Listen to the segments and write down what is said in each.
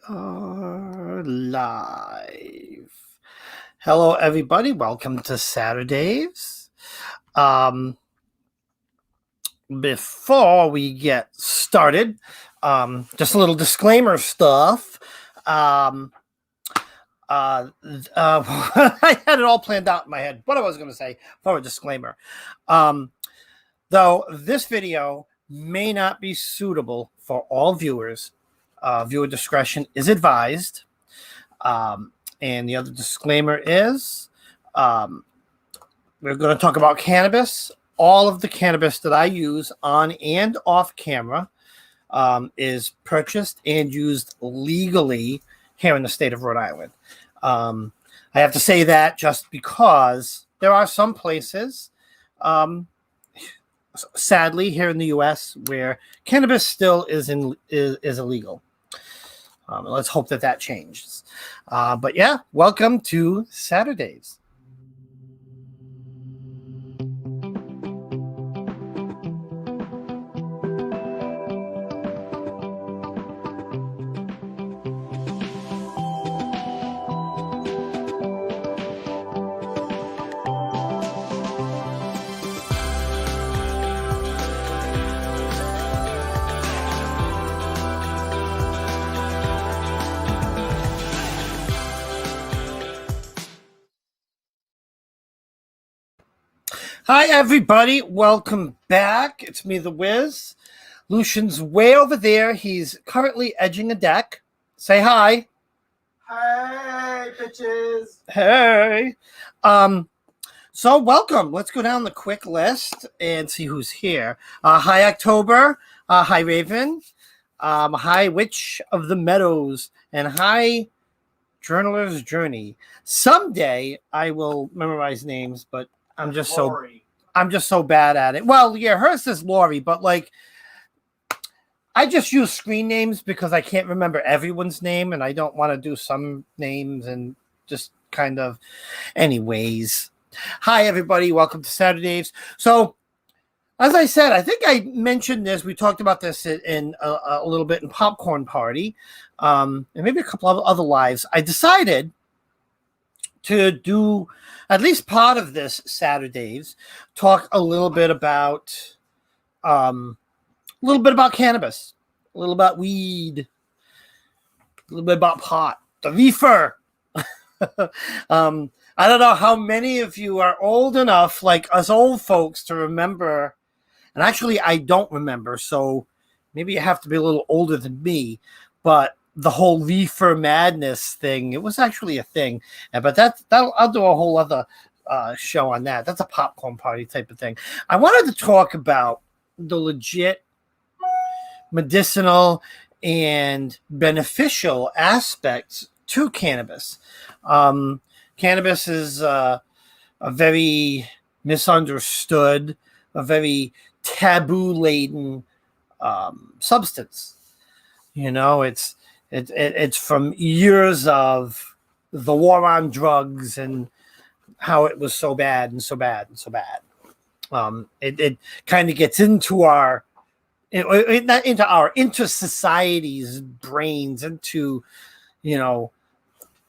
Are live. Hello, everybody. Welcome to SaturDaves. Um, Before we get started, just a little disclaimer stuff. Um, I had it all planned out in my head. What I was going to say for a disclaimer, though this video may not be suitable for all viewers. Viewer discretion is advised. And the other disclaimer is we're going to talk about cannabis. All of the cannabis that I use on and off camera is purchased and used legally here in the state of Rhode Island. I have to say that just because there are some places, sadly, here in the U.S. where cannabis still is illegal. Let's hope that changes. But yeah, welcome to SaturDaves. Hi, everybody. Welcome back. It's me, The Wiz. Lucian's way over there. He's currently edging a deck. Say hi. Hey, bitches. Hey. So welcome. Let's go down the quick list and see who's here. Hi, October. Hi, Raven. Hi, Witch of the Meadows. And hi, Journaler's Journey. Someday I will memorize names, but I'm just so bad at it. Well, yeah, hers is Lori, but like I just use screen names because I can't remember everyone's name and I don't want to do some names and just kind of anyways. Hi everybody, welcome to SaturDaves. So as I said, I think I mentioned this. We talked about this in a little bit in Popcorn Party, and maybe a couple of other lives. I decided to do at least part of this SaturDaves, talk a little bit about cannabis, a little about weed, a little bit about pot, the reefer. I don't know how many of you are old enough, like us old folks, to remember. And actually, I don't remember, so maybe you have to be a little older than me. But the whole reefer madness thing, it was actually a thing. But I'll do a whole other show on that. That's a popcorn party type of thing. I wanted to talk about the legit medicinal and beneficial aspects to cannabis. Cannabis is a very misunderstood, a very taboo-laden substance. You know, it's from years of the war on drugs and how it was so bad and so bad and so bad. It kind of gets into into society's brains, into, you know,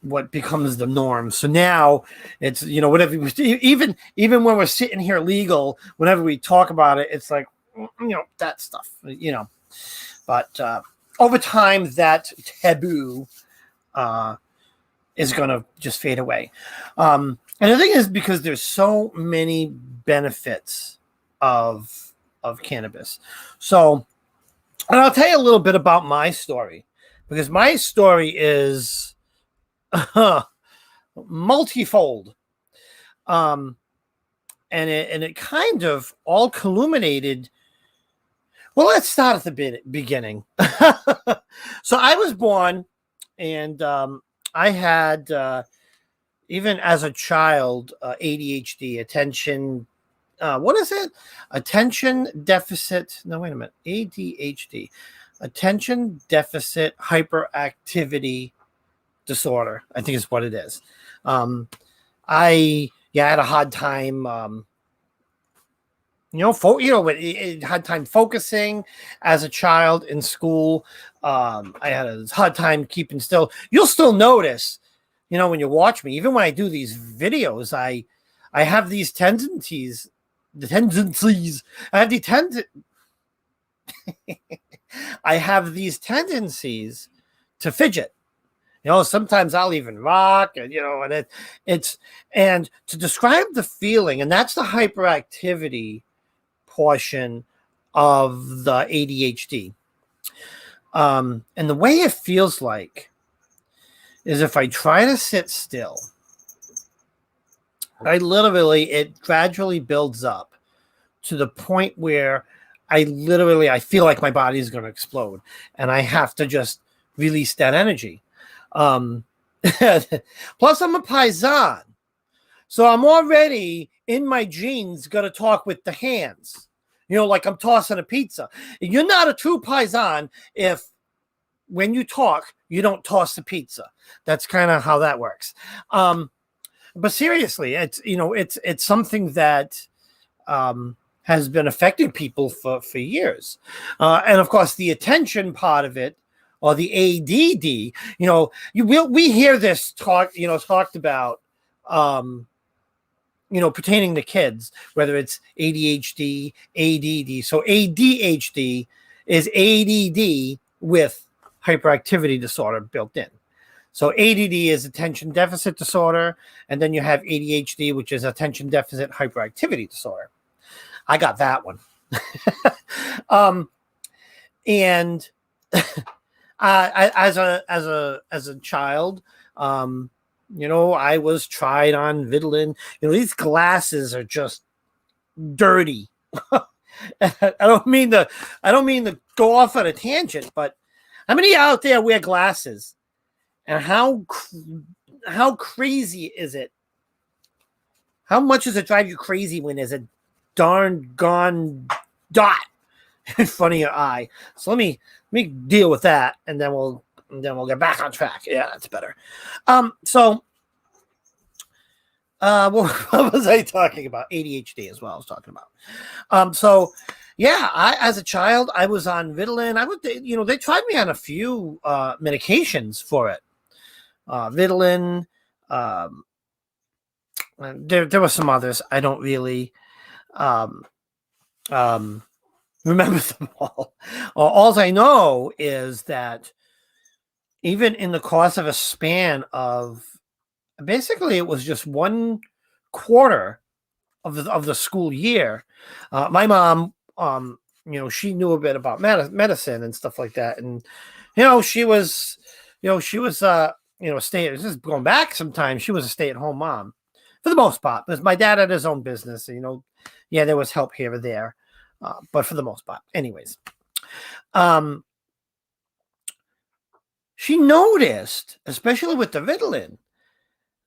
what becomes the norm. So now it's, you know, whatever, even when we're sitting here legal, whenever we talk about it, it's like, you know, that stuff, you know. But over time, that taboo is going to just fade away. And the thing is, because there's so many benefits of cannabis. So, and I'll tell you a little bit about my story, because my story is multifold. And it kind of all culminated. Well, let's start at the beginning. So I was born, and I had, even as a child, ADHD, attention. What is it? Attention deficit. No, wait a minute. ADHD, attention deficit hyperactivity disorder, I think is what it is. I had a hard time Had time focusing as a child in school. I had a hard time keeping still. You'll still notice, when you watch me, even when I do these videos, I have these tendencies. The tendencies. I have the I have these tendencies to fidget. Sometimes I'll even rock, and and to describe the feeling, and that's the hyperactivity portion of the ADHD. And the way it feels like is if I try to sit still, it gradually builds up to the point where I feel like my body is going to explode, and I have to just release that energy. Plus, I'm a paisan, so I'm already in my genes going to talk with the hands. Like I'm tossing a pizza. You're not a true paisan if, when you talk, you don't toss the pizza. That's kind of how that works. But seriously, it's something that has been affecting people for years. And of course, the attention part of it, or the ADD, we hear this talked about, pertaining to kids, whether it's ADHD, ADD. So ADHD is ADD with hyperactivity disorder built in. So ADD is attention deficit disorder, and then you have ADHD, which is attention deficit hyperactivity disorder. I got that one. And as a child, I was tried on Ritalin. These glasses are just dirty. I don't mean to go off on a tangent, but how many out there wear glasses? And how crazy is it? How much does it drive you crazy when there's a darn gone dot in front of your eye? So let me deal with that, and then we'll get back on track. Yeah, that's better. So what was I talking about? ADHD as well. I was talking about. So yeah, as a child, I was on Ritalin. They tried me on a few medications for it. Ritalin. There were some others. I don't really remember them all. All I know is that even in the course of a span of, basically, it was just one quarter of the school year, my mom, she knew a bit about medicine and stuff like that, and she was just going back sometimes, she was a stay-at-home mom for the most part, because my dad had his own business. There was help here or there, but for the most part, anyways, she noticed, especially with the Ritalin,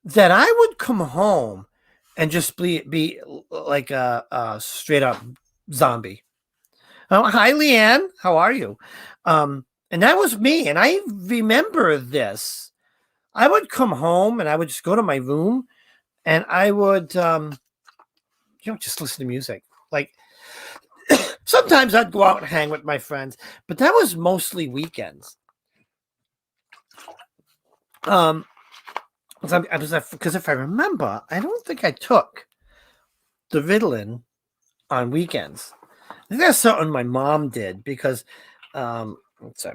that I would come home and just be like a straight up zombie. Oh, hi, Leanne. How are you? And that was me. And I remember this. I would come home and I would just go to my room, and I would, just listen to music. Like, sometimes I'd go out and hang with my friends, but that was mostly weekends. Because if I remember, I don't think I took the Ritalin on weekends. I think that's something my mom did, because I'm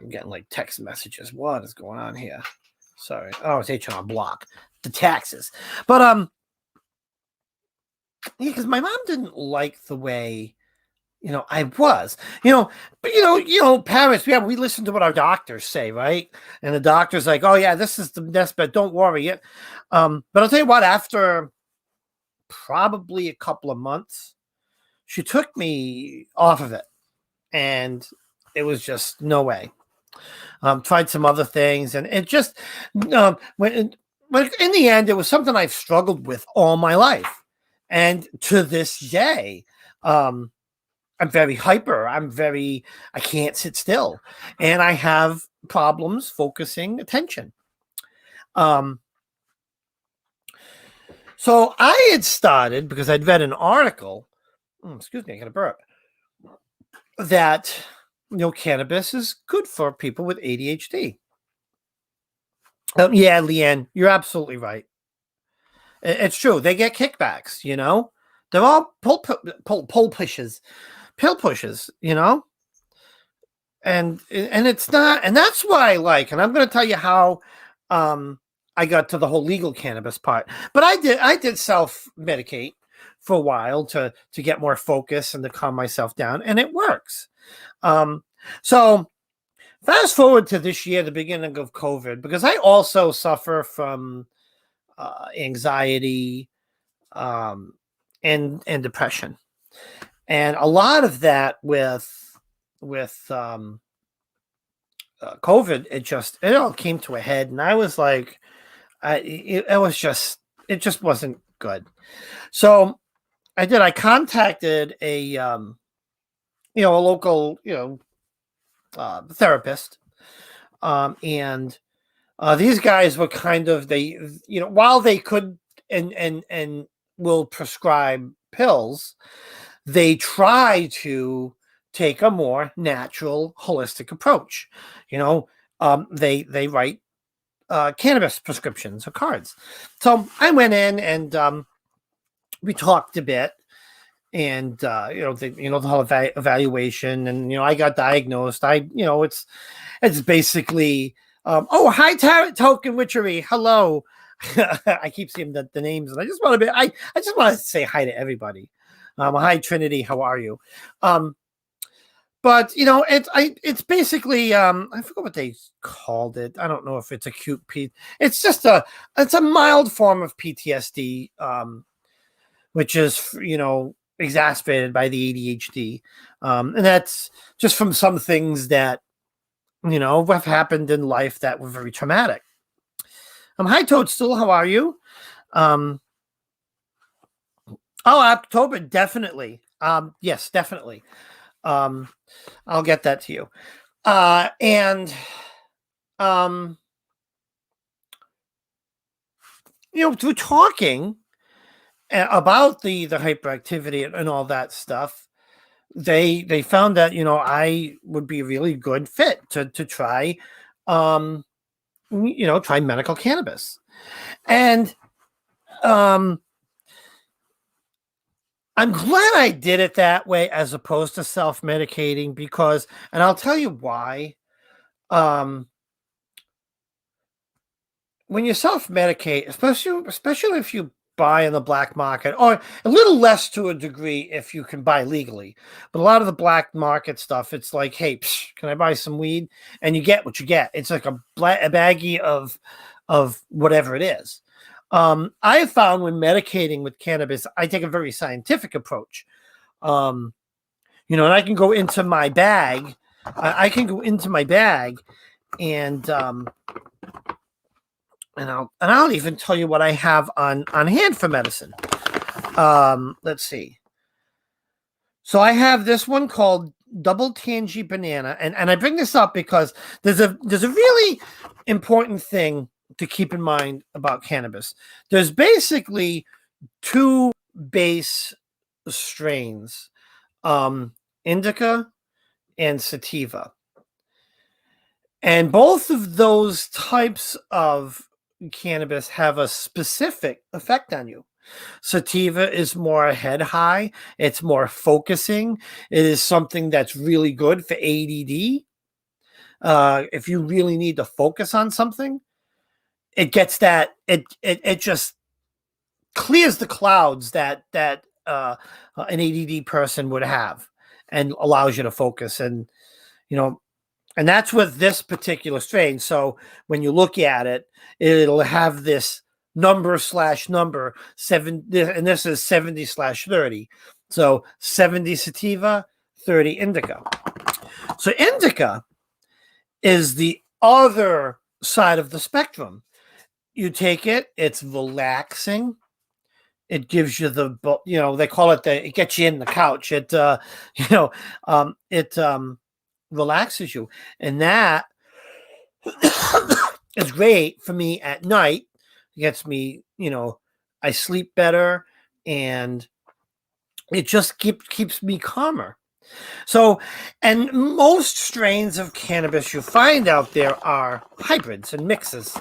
getting like text messages. What is going on here? Sorry. Oh, it's H on block. The taxes. But because my mom didn't like the way I was, but parents, we listen to what our doctors say, right? And the doctor's like, oh yeah, this is the best bet, don't worry. But I'll tell you what, after probably a couple of months, she took me off of it, and it was just no way. Tried some other things, and it just, but in the end, it was something I've struggled with all my life. And to this day, I'm very hyper. I can't sit still, and I have problems focusing attention. So I had started, because I'd read an article excuse me, I got a burp. That cannabis is good for people with ADHD. Yeah, Leanne, you're absolutely right. It's true. They get kickbacks. They're all pull pushes, pill pushes. And it's not, and that's why I like. And I'm going to tell you how I got to the whole legal cannabis part. But I did self medicate for a while to get more focus and to calm myself down, and it works. So fast forward to this year, the beginning of COVID, because I also suffer from anxiety and depression, and a lot of that with COVID, it all came to a head, and I was like, it just wasn't good. So I contacted a local therapist, and these guys were kind of, while they could and will prescribe pills, they try to take a more natural, holistic approach. They write cannabis prescriptions or cards. So I went in and we talked a bit, and the whole evaluation, and I got diagnosed. It's basically oh, hi, Token Witchery, hello. I keep seeing the names, and I just want to say hi to everybody. Hi, Trinity, how are you? But it's basically I forget what they called it. I don't know if it's acute It's just it's a mild form of PTSD, which is exacerbated by the ADHD, and that's just from some things that have happened in life that were very traumatic. Hi, Toadstool, how are you? Oh, October, definitely. Yes, definitely. I'll get that to you. And through talking about the hyperactivity and all that stuff, they found that I would be a really good fit to try try medical cannabis. And I'm glad I did it that way as opposed to self-medicating, because, and I'll tell you why. When you self-medicate, especially if you buy in the black market, or a little less to a degree if you can buy legally, but a lot of the black market stuff, it's like, hey, can I buy some weed? And you get what you get. It's like a baggie of whatever it is. I have found when medicating with cannabis, I take a very scientific approach. And I can go into my bag. And I'll even tell you what I have on hand for medicine. Let's see. So I have this one called Double Tangy Banana, and I bring this up because there's a really important thing to keep in mind about cannabis. There's basically two base strains, indica and sativa. And both of those types of cannabis have a specific effect on you. Sativa is more head high. It's more focusing. It is something that's really good for ADD. If you really need to focus on something, it gets that. It just clears the clouds that an ADD person would have, and allows you to focus. And and that's with this particular strain. So when you look at it, it'll have this number /number 7, and this is 70/30. So 70 sativa, 30 indica. So indica is the other side of the spectrum. You take it, it's relaxing. It gives you they call it it gets you in the couch. It relaxes you, and that is great for me at night. It gets me, I sleep better, and it just keeps me calmer. So, and most strains of cannabis you find out there are hybrids and mixes,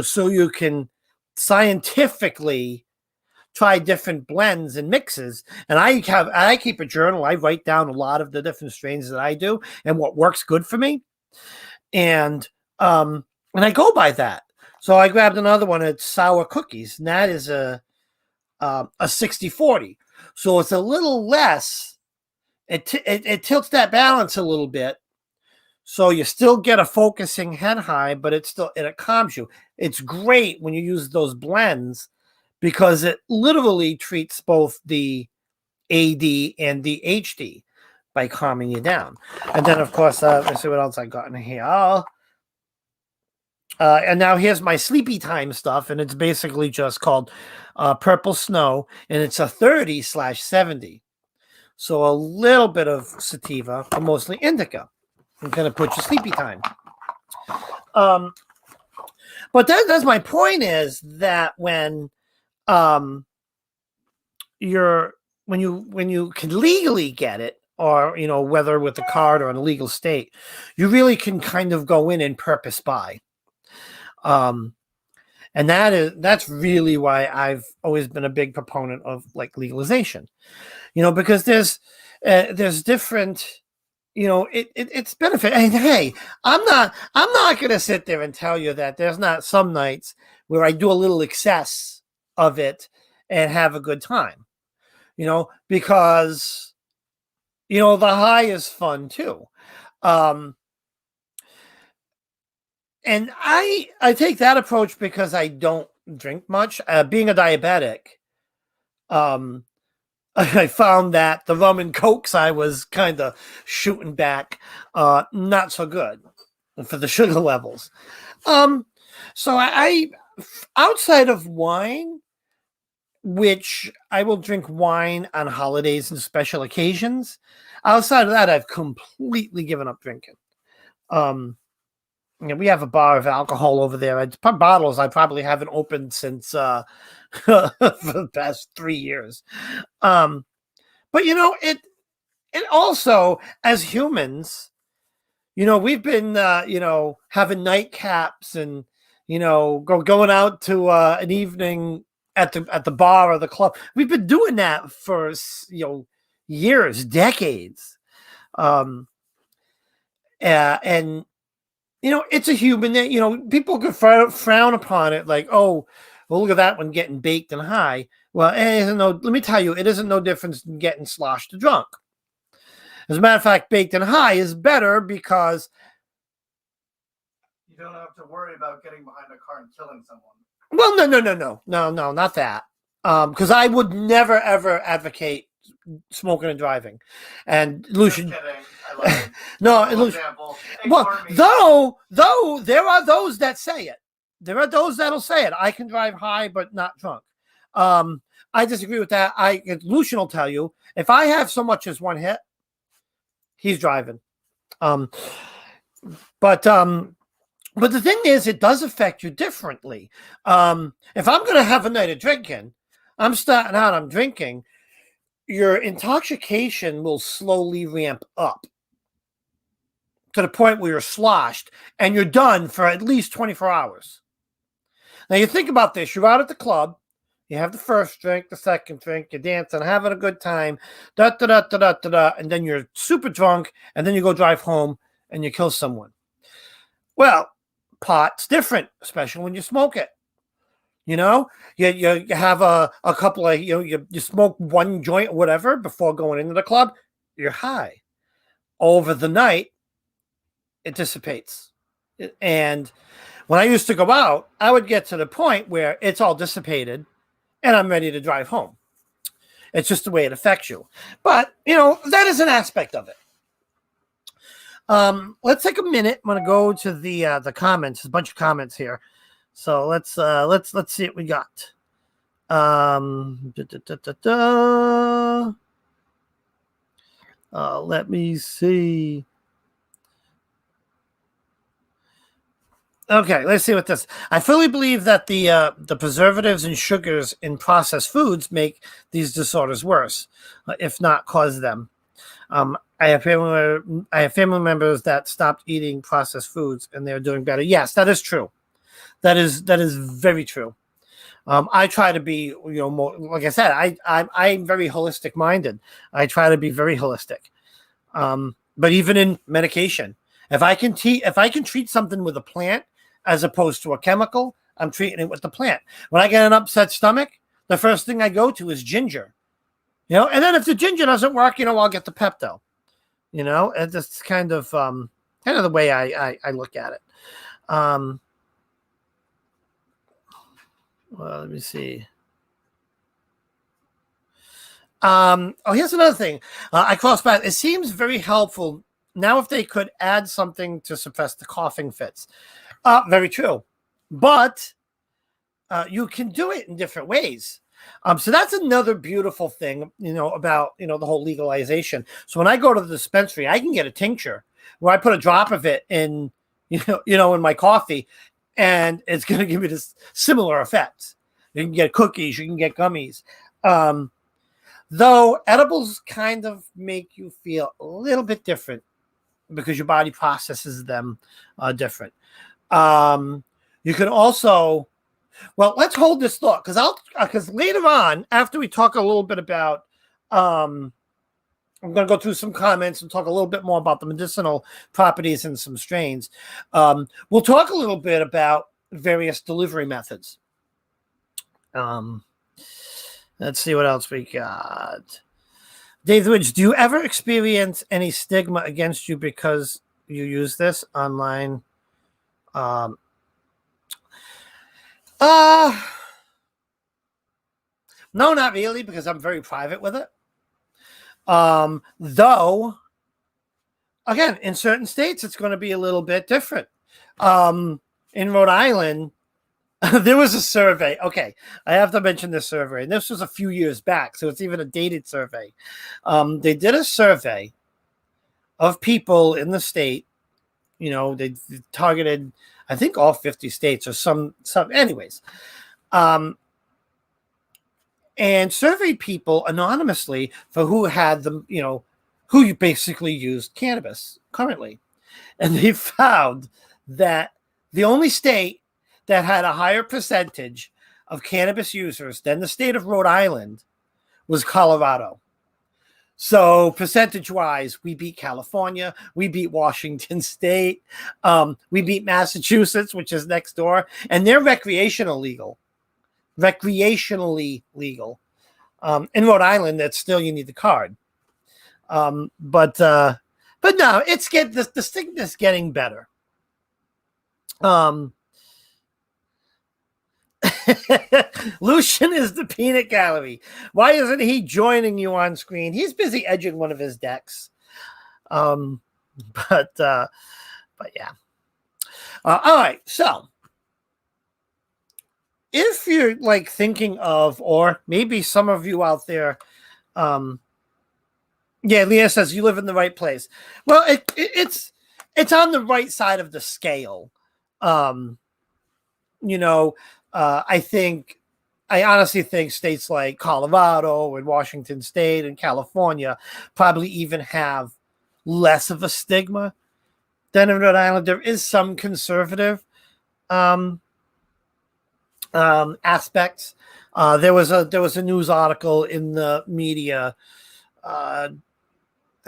so you can scientifically try different blends and mixes. And I keep a journal. I write down a lot of the different strains that I do and what works good for me. And I go by that. So I grabbed another one. It's sour cookies, and that is a 60/40. So it's a little less. It tilts that balance a little bit, so you still get a focusing head high, but it calms you. It's great when you use those blends because it literally treats both the AD and the HD by calming you down. And then, of course, let's see what else I got in here. And now here's my sleepy time stuff, and it's basically just called Purple Snow, and it's a 30/70. So a little bit of sativa, but mostly indica. I'm going to put your sleepy time. But that's my point, is that when you can legally get it, or whether with a card or in a legal state, you really can kind of go in and purpose buy. And that's really why I've always been a big proponent of like legalization, because there's different, it's benefit. And hey, I'm not going to sit there and tell you that there's not some nights where I do a little excess of it and have a good time, because, the high is fun too. And I take that approach because I don't drink much. Being a diabetic, I found that the rum and cokes I was kind of shooting back, not so good for the sugar levels. So I outside of wine, which I will drink wine on holidays and special occasions. Outside of that, I've completely given up drinking. We have a bar of alcohol over there. It's bottles I probably haven't opened since for the past 3 years. But it also, as humans, we've been having nightcaps and going out to an evening at the bar or the club. We've been doing that for years, decades. And it's a human that, people could frown upon it like, oh, well, look at that one getting baked and high. Well, let me tell you, it isn't no difference than getting sloshed or drunk. As a matter of fact, baked and high is better because you don't have to worry about getting behind a car and killing someone. Well, no, not that. Because I would never ever advocate smoking and driving. And Lucian, no, Lucian, well, though there are those that say it. There are those that'll say it. I can drive high but not drunk. I disagree with that. Lucian will tell you, if I have so much as one hit, he's driving. But the thing is, it does affect you differently. If I'm going to have a night of drinking, I'm starting out, I'm drinking, your intoxication will slowly ramp up to the point where you're sloshed and you're done for at least 24 hours. Now, you think about this. You're out at the club. You have the first drink, the second drink, you're dancing, having a good time, and then you're super drunk, and then you go drive home and you kill someone. Well, pot's different, especially when you smoke it. You have a couple of, you smoke one joint or whatever before going into the club, you're high. Over the night, it dissipates. And when I used to go out, I would get to the point where it's all dissipated and I'm ready to drive home. It's just the way it affects you. But, that is an aspect of it. Let's take a minute. I'm going to go to the comments. There's a bunch of comments here. So let's see what we got. Let me see. Okay, let's see what this. I fully believe that the preservatives and sugars in processed foods make these disorders worse, if not cause them. I have family members that stopped eating processed foods and they're doing better. Yes, that is true. That is very true. I try to be, more like I said. I'm very holistic minded. I try to be very holistic. But even in medication, if I can treat something with a plant as opposed to a chemical, I'm treating it with the plant. When I get an upset stomach, the first thing I go to is ginger. And then if the ginger doesn't work, I'll get the Pepto. And that's kind of the way I look at it. Well, let me see. Here's another thing. I crossed by. It seems very helpful now if they could add something to suppress the coughing fits. Very true, but you can do it in different ways. So that's another beautiful thing, about the whole legalization. So when I go to the dispensary, I can get a tincture where I put a drop of it in, in my coffee, and it's going to give me this similar effects. You can get cookies, you can get gummies. Though edibles kind of make you feel a little bit different because your body processes them different. You can also, well, let's hold this thought because later on, after we talk a little bit about, I'm going to go through some comments and talk a little bit more about the medicinal properties and some strains. We'll talk a little bit about various delivery methods. Let's see what else we got. Dave the Witch, do you ever experience any stigma against you because you use this online? No, not really, because I'm very private with it. Though, again, in certain states, it's going to be a little bit different. In Rhode Island, there was a survey. Okay, I have to mention this survey. And this was a few years back, so it's even a dated survey. They did a survey of people in the state. They targeted, I think, all 50 states or some. Anyways, and surveyed people anonymously for who had them, who you basically used cannabis currently. And they found that the only state that had a higher percentage of cannabis users than the state of Rhode Island was Colorado. So percentage-wise, we beat California, we beat Washington State, we beat Massachusetts, which is next door, and they're recreationally legal. In Rhode Island, that's still you need the card. But no, the stigma's getting better. Lucian is the peanut gallery. Why isn't he joining you on screen? He's busy edging one of his decks. But yeah. All right. So if you're like thinking of, or maybe some of you out there, yeah, Leah says you live in the right place. Well, it's on the right side of the scale. I honestly think states like Colorado and Washington State and California probably even have less of a stigma than in Rhode Island. There is some conservative aspects. There was a news article in the media, I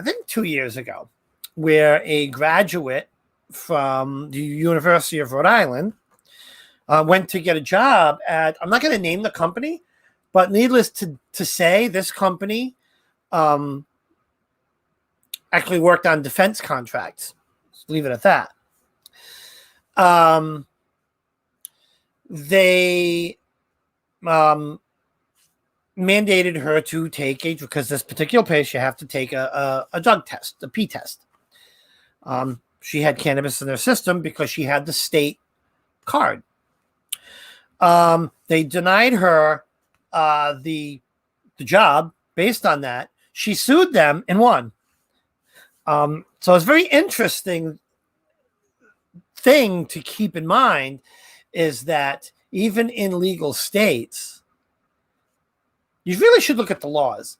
think 2 years ago, where a graduate from the University of Rhode Island went to get a job at, I'm not going to name the company, but needless to say, this company actually worked on defense contracts. Let's leave it at that. They mandated her to take because this particular place, you have to take a drug test, a P test. She had cannabis in her system because she had the state card. They denied her the job based on that. She sued them and won. So it's very interesting thing to keep in mind is that even in legal states, you really should look at the laws.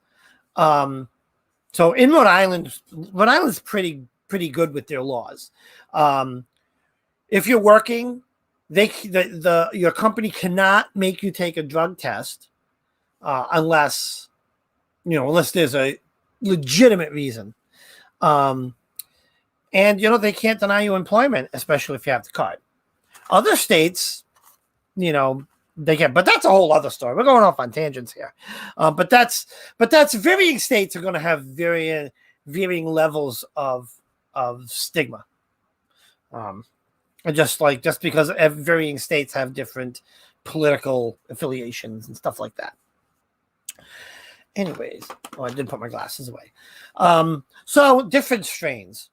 So in Rhode Island's pretty good with their laws. If you're working, your company cannot make you take a drug test unless there's a legitimate reason. And they can't deny you employment, especially if you have the card. Other states, they can, but that's a whole other story. We're going off on tangents here. But that's varying states are going to have varying levels of stigma. Just because varying states have different political affiliations and stuff like that. Anyways, I did put my glasses away. So different strains.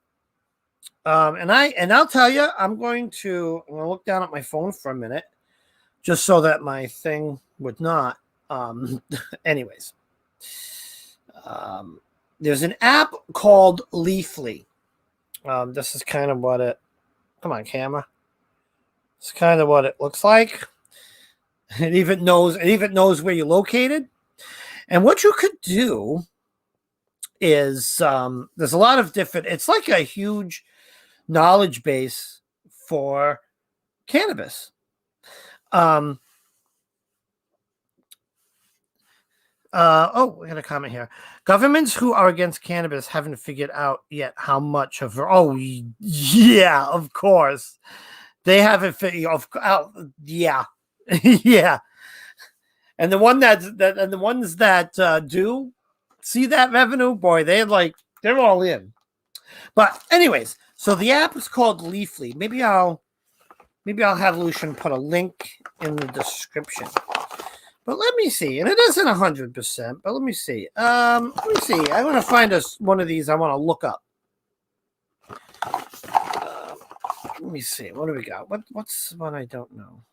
And I'll tell you, I'm going to look down at my phone for a minute, just so that my thing would not. Anyways, there's an app called Leafly. This is kind of what it. Come on, camera. It's kind of what it looks like. It even knows where you're located. And what you could do is there's a lot of different. It's like a huge knowledge base for cannabis. We got a comment here. Governments who are against cannabis haven't figured out yet how much of. Oh, yeah, of course, they haven't figured. Yeah, yeah. And the ones that do see that revenue, boy, they're all in. But anyways, so the app is called Leafly. Maybe I'll have Lucian put a link in the description. But let me see. And it isn't 100%, but let me see. I want to find one of these I want to look up. Let me see. What do we got? What's one I don't know?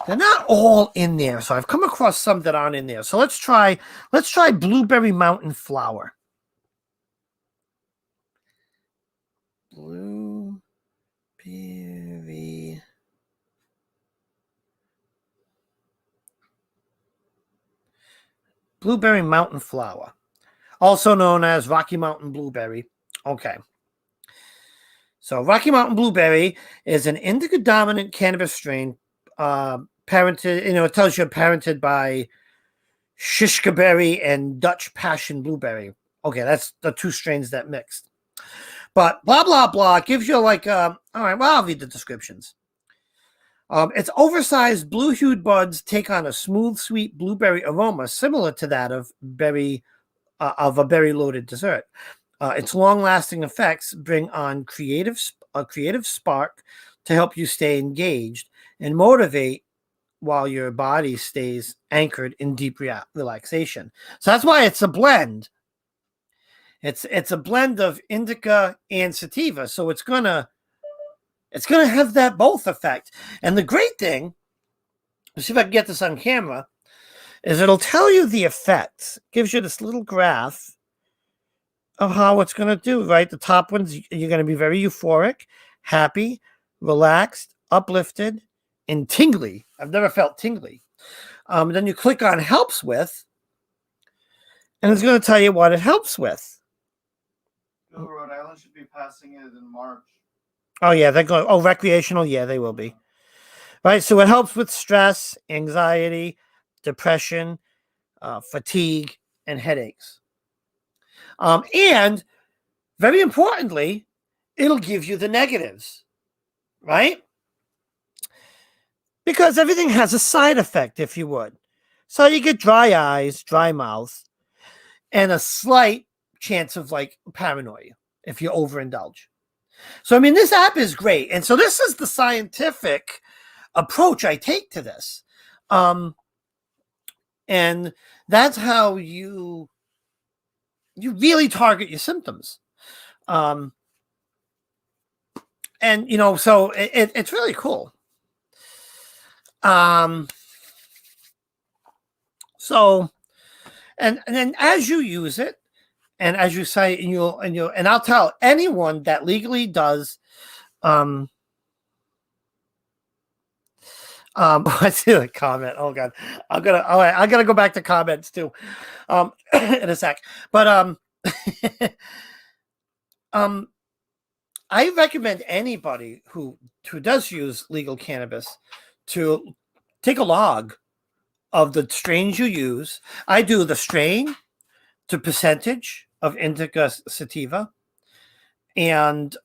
They're not all in there. So I've come across some that aren't in there. So let's try Blueberry Mountain Flower. Blueberry Mountain Flower, also known as Rocky Mountain Blueberry. Okay. So Rocky Mountain Blueberry is an indica-dominant cannabis strain, parented. It tells you parented by Shishka berry and Dutch Passion Blueberry. Okay, that's the two strains that mixed. But blah blah blah. It gives you all right. Well, I'll read the descriptions. Its oversized blue-hued buds take on a smooth, sweet blueberry aroma similar to that of a berry-loaded dessert. Its long-lasting effects bring on a creative spark to help you stay engaged and motivate while your body stays anchored in deep relaxation. So that's why it's a blend. It's a blend of indica and sativa, so it's gonna have that both effect. And the great thing, let's see if I can get this on camera, is it'll tell you the effects. It gives you this little graph of how it's going to do, right? The top ones, you're going to be very euphoric, happy, relaxed, uplifted, and tingly. I've never felt tingly. Then you click on helps with, and it's going to tell you what it helps with. Rhode Island should be passing it in March. Oh, yeah, they're going. Oh, recreational? Yeah, they will be. Right, so it helps with stress, anxiety, depression, fatigue, and headaches. And very importantly, it'll give you the negatives, right? Because everything has a side effect, if you would. So you get dry eyes, dry mouth, and a slight chance of paranoia if you overindulge. So, this app is great. And so this is the scientific approach I take to this. And that's how you really target your symptoms. So it's really cool. So, and then as you use it, and as you say, and I'll tell anyone that legally does. I see the comment. Oh god, I gotta go back to comments too, in a sec. But um, I recommend anybody who does use legal cannabis to take a log of the strains you use. I do the strain to percentage of indica sativa, and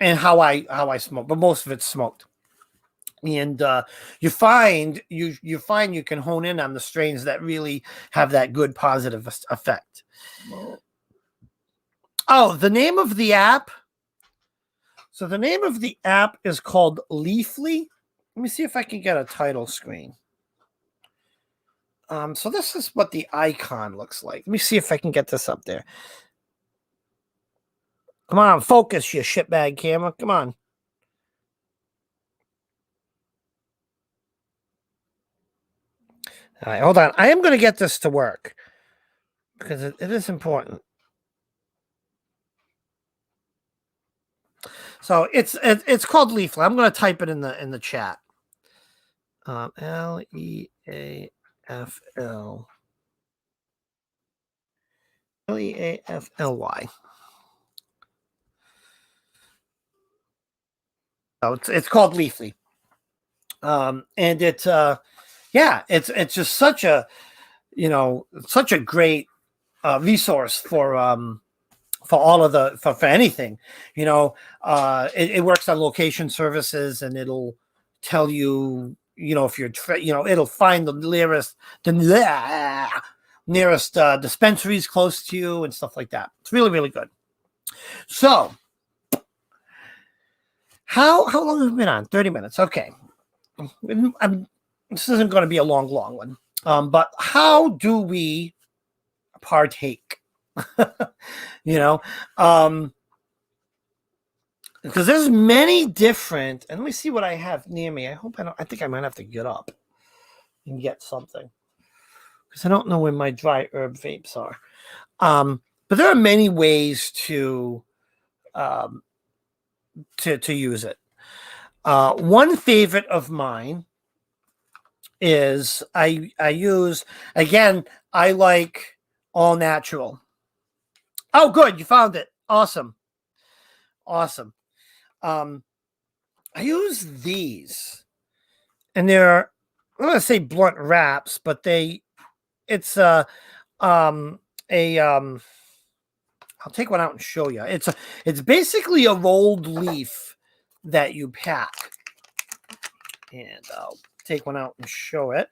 how I smoke, but most of it's smoked. And you find you can hone in on the strains that really have that good positive effect. Oh, the name of the app. So the name of the app is called Leafly. Let me see if I can get a title screen. So this is what the icon looks like. Let me see if I can get this up there. Come on, focus, you shitbag camera. Come on. All right, hold on. I am going to get this to work because it is important. So it's called Leafly. I'm going to type it in the chat. Leafly. Leafly. So it's called Leafly. And it's it's just such a such a great resource for all of the for anything. It works on location services, and it'll tell you if you're it'll find the nearest dispensaries close to you and stuff like that. It's really, really good. So how long have we been on? 30 minutes. Okay. This isn't going to be a long one. But how do we partake? Because there's many different, and let me see what I have near me. I think I might have to get up and get something because I don't know where my dry herb vapes are. But there are many ways to use it. One favorite of mine is I use, again, I like all natural. Oh, good. You found it. Awesome. I use these, and they're, I'm going to say blunt wraps, but it's I'll take one out and show you. It's basically a rolled leaf that you pack, and I'll take one out and show it.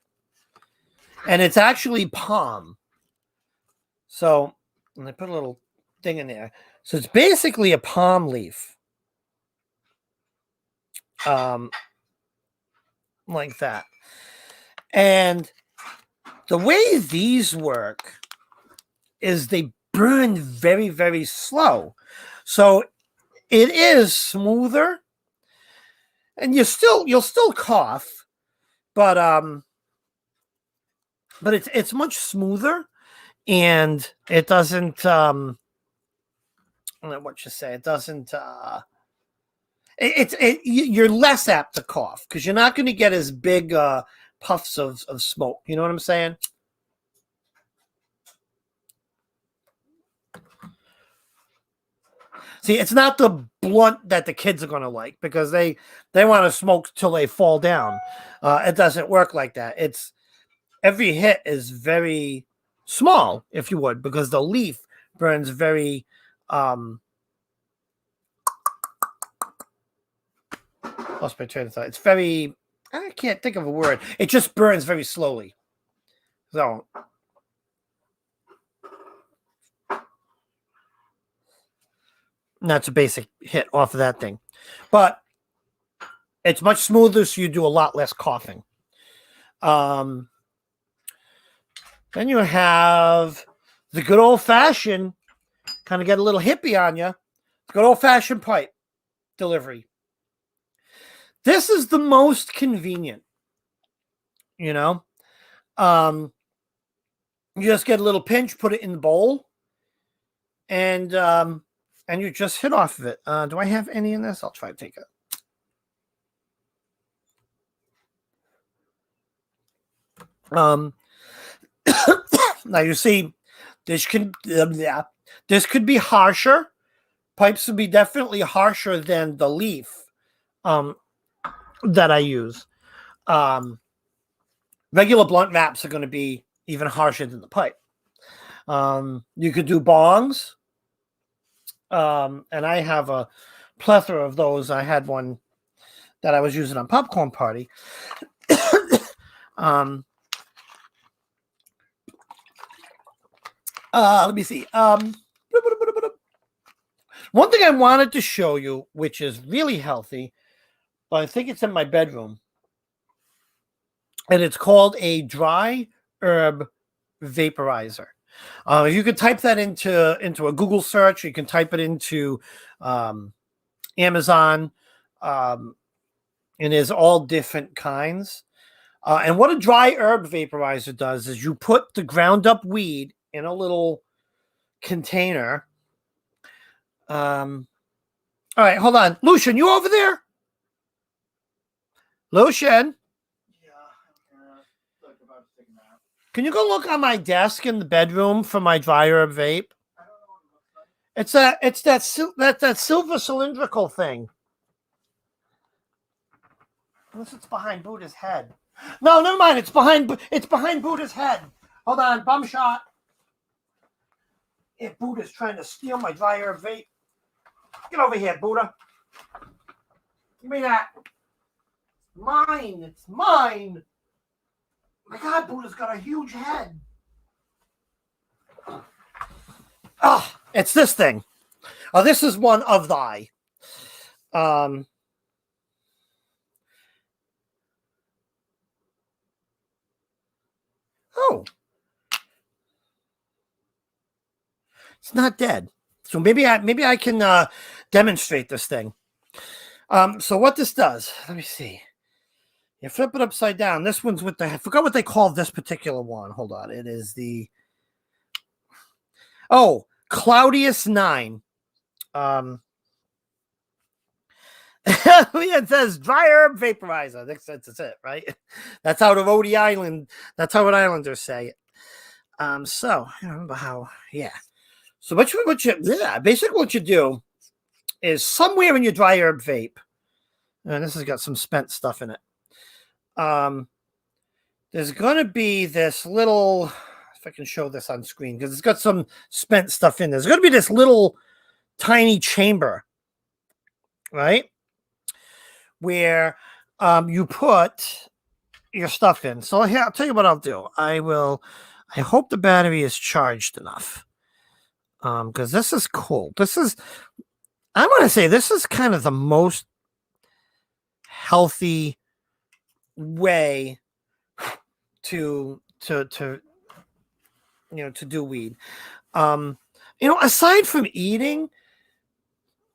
And it's actually palm. So, and I put a little thing in there. So it's basically a palm leaf. Like that. And the way these work is they burn very, very slow. So it is smoother, and you'll still cough, but it's much smoother, and it doesn't what you say, it doesn't you're less apt to cough because you're not going to get as big puffs of smoke. You know what I'm saying? See, it's not the blunt that the kids are going to like because they want to smoke till they fall down. It doesn't work like that. It's every hit is very small, if you would, because the leaf burns very lost my train of thought. It's very, I can't think of a word. It just burns very slowly. So that's a basic hit off of that thing. But it's much smoother, so you do a lot less coughing. Then you have the good old-fashioned, kind of get a little hippie on you, good old-fashioned pipe delivery. This is the most convenient, You just get a little pinch, put it in the bowl, and you just hit off of it. Do I have any in this? I'll try to take it. Now you see, this could be harsher. Pipes would be definitely harsher than the leaf that I use. Regular blunt wraps are going to be even harsher than the pipe. You could do bongs. And I have a plethora of those. I had one that I was using on Popcorn Party. Let me see. One thing I wanted to show you, which is really healthy, but I think it's in my bedroom, and it's called a dry herb vaporizer. You can type that into a Google search. You can type it into Amazon, and there's all different kinds. And what a dry herb vaporizer does is you put the ground up weed in a little container. All right, hold on. Lucian, you over there? Lucian? Can you go look on my desk in the bedroom for my dry herb vape? It's that silver cylindrical thing. Unless it's behind Buddha's head. No, never mind. It's behind Buddha's head. Hold on, bum shot. If Buddha's trying to steal my dry herb vape, get over here, Buddha. Give me that. Mine. It's mine. My God, Buddha's got a huge head. Oh, it's this thing. Oh, this is one of thy. Oh. It's not dead. So maybe I can demonstrate this thing. So what this does, let me see. You flip it upside down. This one's with I forgot what they call this particular one. Hold on. It is the Claudius 9. It says dry herb vaporizer. That's it, right? That's out of Odie Island. That's how Islanders say it. So I remember how, yeah. So basically what you do is somewhere in your dry herb vape, and this has got some spent stuff in it. There's going to be this little, if I can show this on screen, because it's got some spent stuff in there. There's going to be this little tiny chamber, right? Where you put your stuff in. So here, I'll tell you what I'll do. I hope the battery is charged enough. Because this is cool. I'm going to say this is kind of the most healthy way to do weed. Aside from eating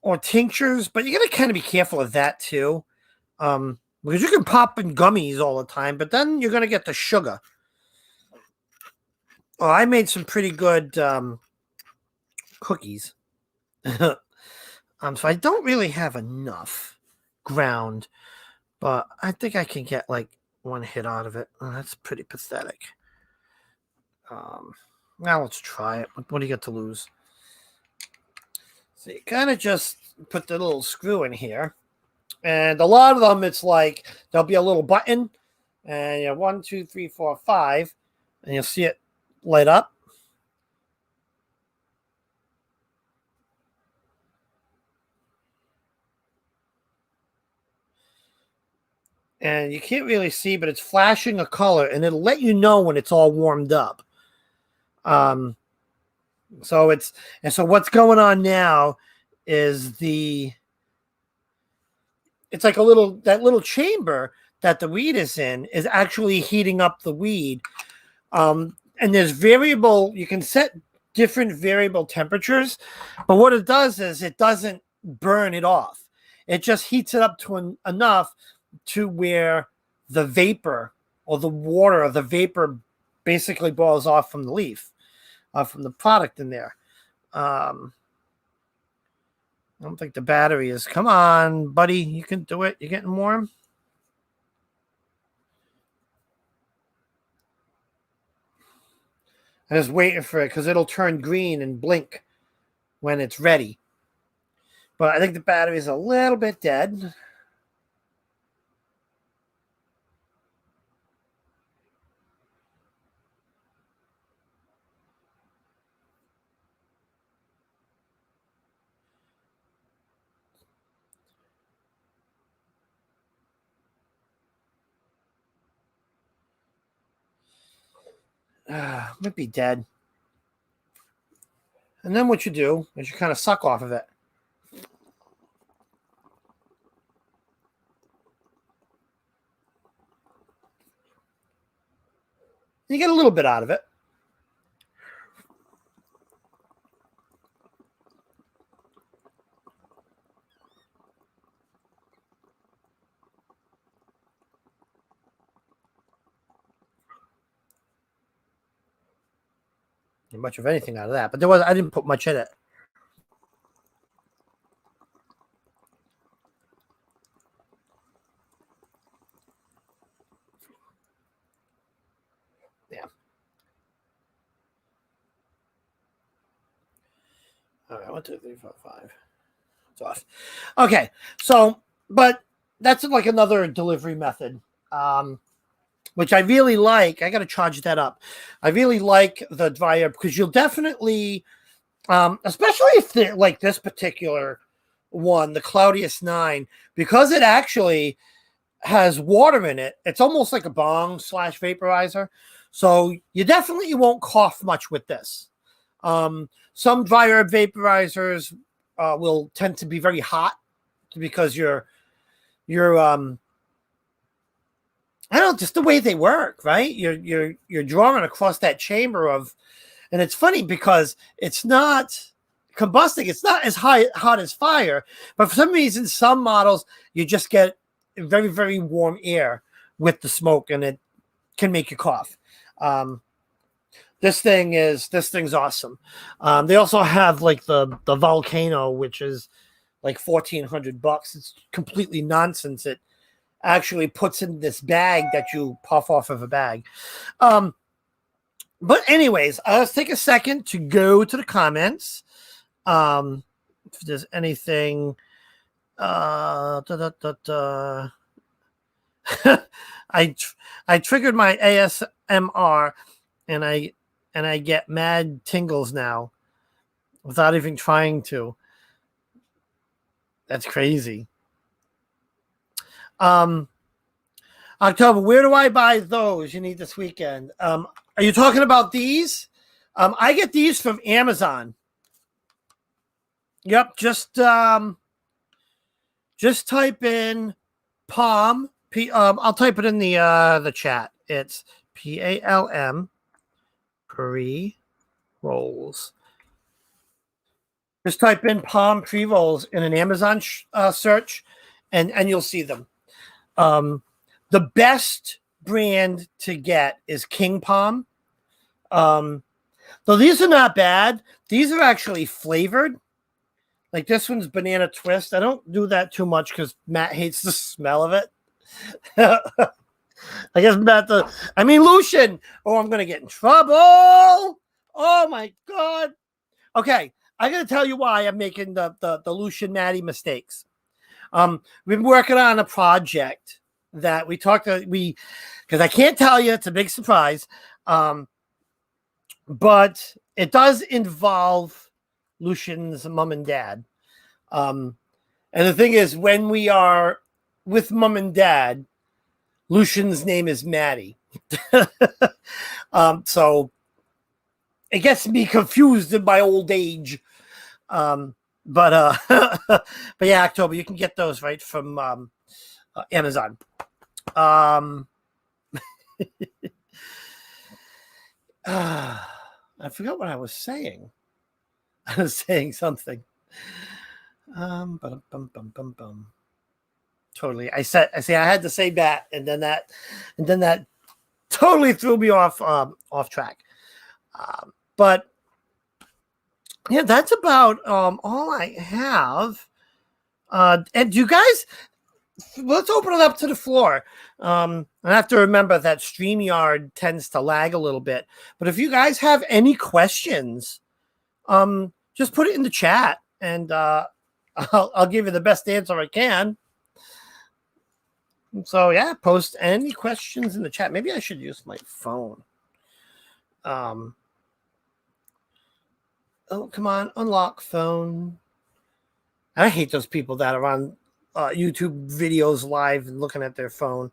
or tinctures, but you got to kind of be careful of that too. Because you can pop in gummies all the time, but then you're going to get the sugar. Oh, I made some pretty good cookies. So I don't really have enough ground, but I think I can get like one hit out of it. Oh, that's pretty pathetic. Now let's try it. What do you got to lose? So you kind of just put the little screw in here, and a lot of them, it's like there'll be a little button, and 1, 2, 3, 4, 5, and you'll see it light up. And you can't really see, but it's flashing a color, and it'll let you know when it's all warmed up. So what's going on now is it's like that little chamber that the weed is in is actually heating up the weed. And there's you can set different variable temperatures, but what it does is it doesn't burn it off. It just heats it up to enough to where the vapor or the water or the vapor basically boils off from the leaf, from the product in there. I don't think the battery is. Come on, buddy. You can do it. You're getting warm. I'm just waiting for it because it'll turn green and blink when it's ready. But I think the battery is a little bit dead. Might be dead. And then what you do is you kind of suck off of it. You get a little bit out of it. Not much of anything out of that, but I didn't put much in it. Yeah. All right, 1, 2, 3, 4, 5. It's off. Okay, so but that's like another delivery method, which I really like. I got to charge that up. I really like the dryer because you'll definitely, especially if they're like this particular one, the Cloudiest 9, because it actually has water in it. It's almost like a bong / vaporizer. So you definitely won't cough much with this. Some dry herb vaporizers will tend to be very hot because you're I don't know, just the way they work, right? You're drawing across that chamber of, and it's funny because it's not combusting. It's not as hot as fire, but for some reason, some models you just get very, very warm air with the smoke, and it can make you cough. This thing's awesome. They also have like the Volcano, which is like $1,400. It's completely nonsense. It actually puts in this bag that you puff off of a bag. But anyways, let's take a second to go to the comments. If there's anything, I triggered my ASMR, and I get mad tingles now without even trying to. That's crazy. October, where do I buy those you need this weekend? Are you talking about these? I get these from Amazon. Yep, just type in Palm. I'll type it in the chat. It's PALM pre-rolls. Just type in Palm pre-rolls in an Amazon search, and you'll see them. The best brand to get is King Palm. Though these are not bad. These are actually flavored. Like this one's banana twist. I don't do that too much because Matt hates the smell of it. I guess Lucian. Oh, I'm gonna get in trouble. Oh my god. Okay, I gotta tell you why I'm making the Lucian Maddie mistakes. We've been working on a project that because I can't tell you, it's a big surprise. But it does involve Lucian's mom and dad. And the thing is, when we are with mom and dad, Lucian's name is Maddie. So it gets me confused in my old age. But yeah, October, you can get those right from Amazon. I forgot what I was saying. I was saying something. Totally. I had to say that, and then that totally threw me off track. But yeah, that's about all I have. And you guys, let's open it up to the floor. I have to remember that StreamYard tends to lag a little bit. But if you guys have any questions, just put it in the chat, and I'll give you the best answer I can. So yeah, post any questions in the chat. Maybe I should use my phone. Oh, come on, unlock phone. I hate those people that are on YouTube videos live and looking at their phone,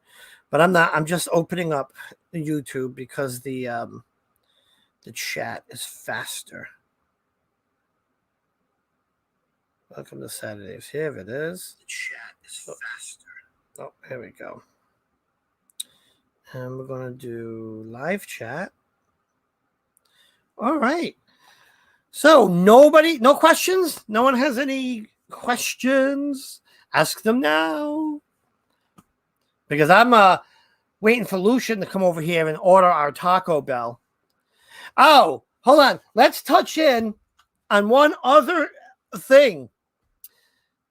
but I'm not. I'm just opening up YouTube because the chat is faster. Welcome to SaturDaves. Here it is. The chat is faster. Oh, here we go. And we're gonna do live chat. All right. So no questions? No one has any questions? Ask them now. Because I'm waiting for Lucian to come over here and order our Taco Bell. Oh, hold on. Let's touch in on one other thing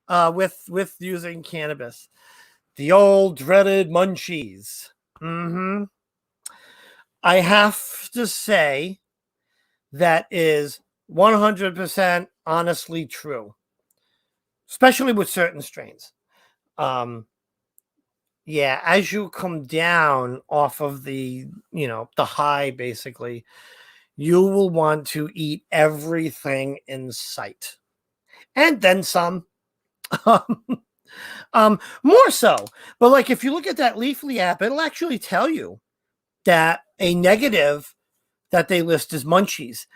with using cannabis. The old dreaded munchies. I have to say that is 100% honestly true, especially with certain strains. Yeah, as you come down off of the high, basically, you will want to eat everything in sight, and then some. More so, but like if you look at that Leafly app, it'll actually tell you that a negative that they list is munchies.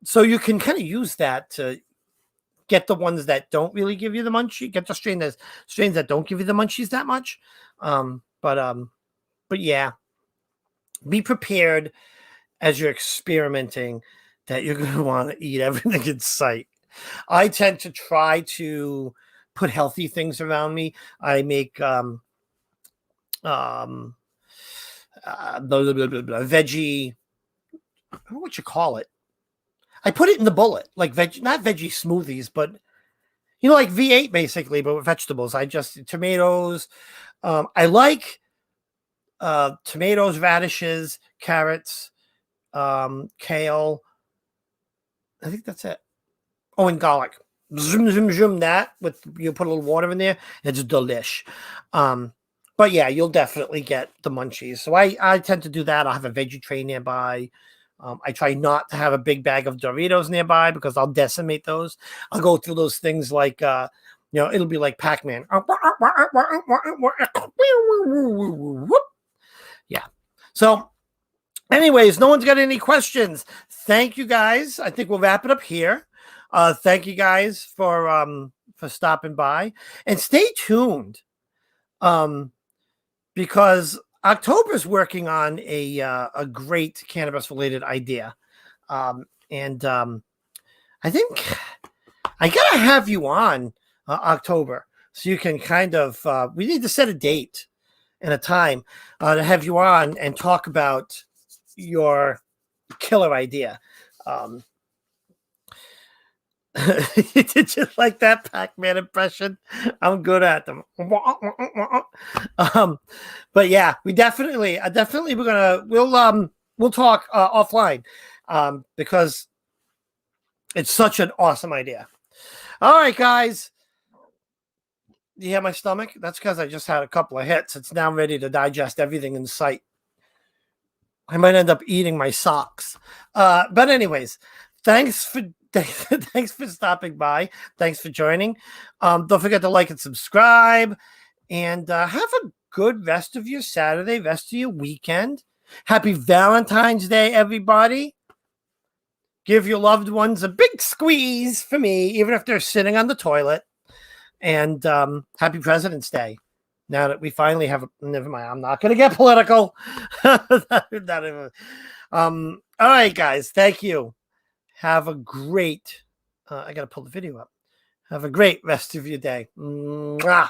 So you can kind of use that to get the ones that don't really give you the munchie, get the strains that don't give you the munchies that much. But yeah, be prepared as you're experimenting that you're going to want to eat everything in sight. I tend to try to put healthy things around me. I make veggie, I don't know what you call it. I put it in the bullet, like not veggie smoothies, but like V8 basically, but with vegetables. I just tomatoes. I like tomatoes, radishes, carrots, kale. I think that's it. Oh, and garlic. Zoom, zoom, zoom. That with you put a little water in there, it's delish. But yeah, you'll definitely get the munchies. So I tend to do that. I'll have a veggie tray nearby. I try not to have a big bag of Doritos nearby because I'll decimate those. I'll go through those things like, it'll be like Pac-Man. Yeah. So anyways, no one's got any questions. Thank you guys. I think we'll wrap it up here. Thank you guys for stopping by, and stay tuned. Because October's working on a great cannabis related idea. And I think I gotta have you on October so you can kind of we need to set a date and a time to have you on and talk about your killer idea. You did just like that Pac-Man impression. I'm good at them. But yeah, we'll talk offline because it's such an awesome idea. All right, guys. Do you hear my stomach? That's because I just had a couple of hits. It's now ready to digest everything in sight. I might end up eating my socks. But anyways, thanks for stopping by. Thanks for joining. Don't forget to like and subscribe. And have a good rest of your Saturday, rest of your weekend. Happy Valentine's Day, everybody. Give your loved ones a big squeeze for me, even if they're sitting on the toilet. And happy President's Day. Now that we finally have never mind, I'm not going to get political. All right, guys. Thank you. Have a great, I got to pull the video up. Have a great rest of your day. Mwah.